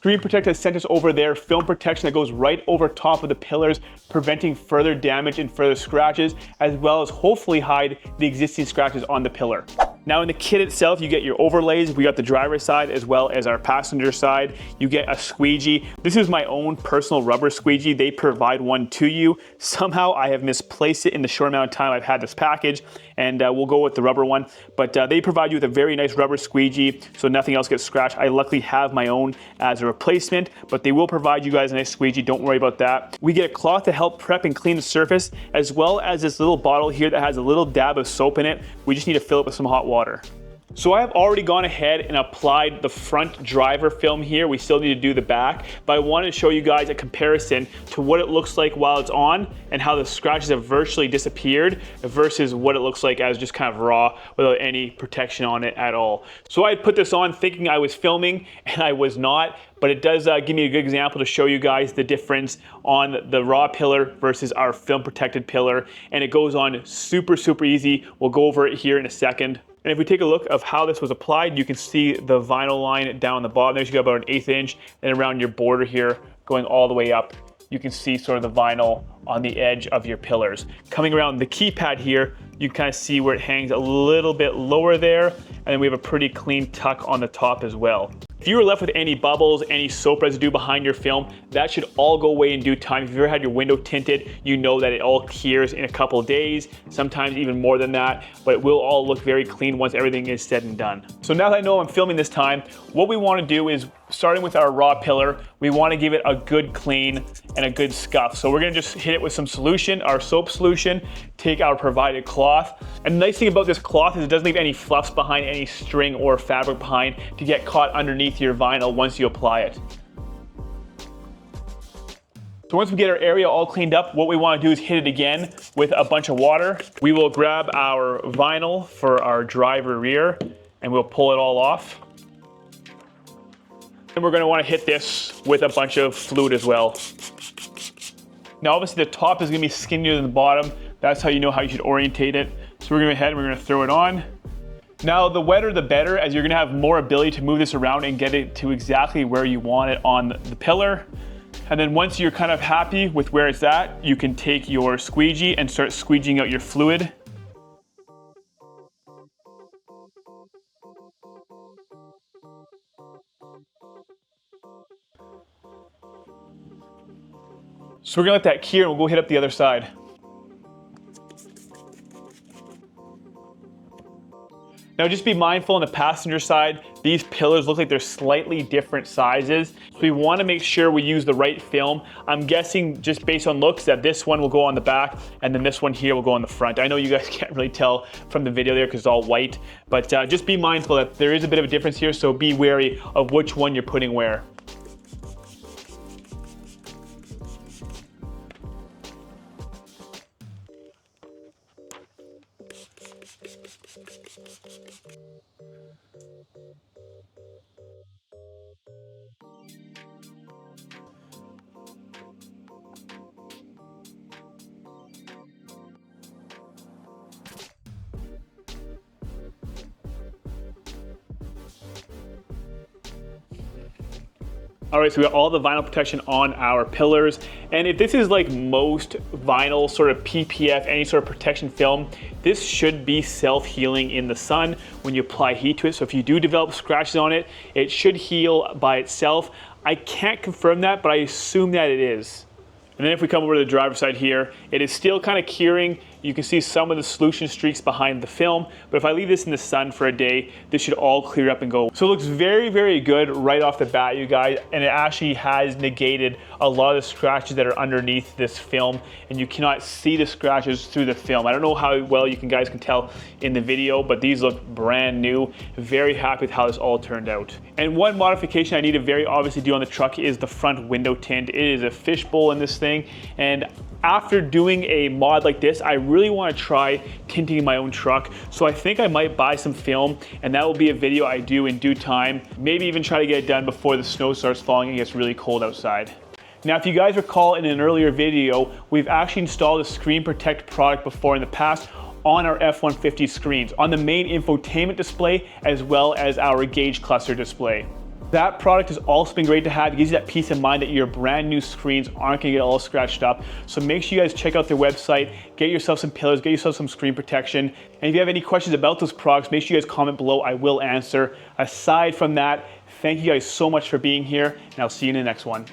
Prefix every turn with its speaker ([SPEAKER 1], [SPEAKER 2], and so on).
[SPEAKER 1] Screen Protect has sent us over their film protection that goes right over top of the pillars, preventing further damage and further scratches, as well as hopefully hide the existing scratches on the pillar. Now in the kit itself, you get your overlays. We got the driver's side as well as our passenger side. You get a squeegee. This is my own personal rubber squeegee. They provide one to you. Somehow I have misplaced it in the short amount of time I've had this package, and we'll go with the rubber one. But they provide you with a very nice rubber squeegee so nothing else gets scratched. I luckily have my own as a replacement, but they will provide you guys a nice squeegee. Don't worry about that. We get a cloth to help prep and clean the surface, as well as this little bottle here that has a little dab of soap in it. We just need to fill it with some hot water. So I have already gone ahead and applied the front driver film here. We still need to do the back, but I wanted to show you guys a comparison to what it looks like while it's on and how the scratches have virtually disappeared versus what it looks like as just kind of raw without any protection on it at all. So I put this on thinking I was filming, and I was not, but it does give me a good example to show you guys the difference on the raw pillar versus our film protected pillar, and it goes on super easy. We'll go over it here in a second. And if we take a look of how this was applied, you can see the vinyl line down the bottom there. You got about an 1/8 inch, and around your border here, going all the way up, you can see sort of the vinyl on the edge of your pillars. Coming around the keypad here, you kind of see where it hangs a little bit lower there, and then we have a pretty clean tuck on the top as well. If you were left with any bubbles, any soap residue behind your film, that should all go away in due time. If you've ever had your window tinted, you know that it all clears in a couple of days, sometimes even more than that, but it will all look very clean once everything is said and done. So now that I know I'm filming this time, what we want to do is, starting with our raw pillar, we want to give it a good clean and a good scuff. So we're going to just hit it with some solution, our soap solution, take our provided cloth. And the nice thing about this cloth is it doesn't leave any fluffs behind, any string or fabric behind to get caught underneath your vinyl once you apply it. So once we get our area all cleaned up, what we want to do is hit it again with a bunch of water. We will grab our vinyl for our driver rear and we'll pull it all off. And we're going to want to hit this with a bunch of fluid as well. Now obviously the top is going to be skinnier than the bottom. That's how you know how you should orientate it. So we're going to go ahead and we're going to throw it on. Now the wetter the better, as you're going to have more ability to move this around and get it to exactly where you want it on the pillar. And then once you're kind of happy with where it's at, you can take your squeegee and start squeegeeing out your fluid. So we're gonna let that cure and we'll go hit up the other side. Now just be mindful on the passenger side, these pillars look like they're slightly different sizes. So we want to make sure we use the right film. I'm guessing just based on looks that this one will go on the back and then this one here will go on the front. I know you guys can't really tell from the video there because it's all white, but just be mindful that there is a bit of a difference here, so be wary of which one you're putting where. All right, so we got all the vinyl protection on our pillars. And if this is like most vinyl sort of PPF, any sort of protection film, this should be self-healing in the sun when you apply heat to it. So if you do develop scratches on it, it should heal by itself. I can't confirm that, but I assume that it is. And then if we come over to the driver's side here, it is still kind of curing. You can see some of the solution streaks behind the film, but if I leave this in the sun for a day, this should all clear up and go. So it looks very good right off the bat, you guys, and it actually has negated a lot of the scratches that are underneath this film, and you cannot see the scratches through the film. I don't know how well you guys can tell in the video, but these look brand new. Very happy with how this all turned out. And one modification I need to very obviously do on the truck is the front window tint. It is a fishbowl in this thing, and after doing a mod like this, I really want to try tinting my own truck. So I think I might buy some film, and that will be a video I do in due time. Maybe even try to get it done before the snow starts falling and it gets really cold outside. Now, if you guys recall in an earlier video, we've actually installed a Screen Protect product before in the past on our F150 screens, on the main infotainment display, as well as our gauge cluster display. That product has also been great to have. It gives you that peace of mind that your brand new screens aren't gonna get all scratched up. So make sure you guys check out their website, get yourself some pillars, get yourself some screen protection. And if you have any questions about those products, make sure you guys comment below, I will answer. Aside from that, thank you guys so much for being here, and I'll see you in the next one.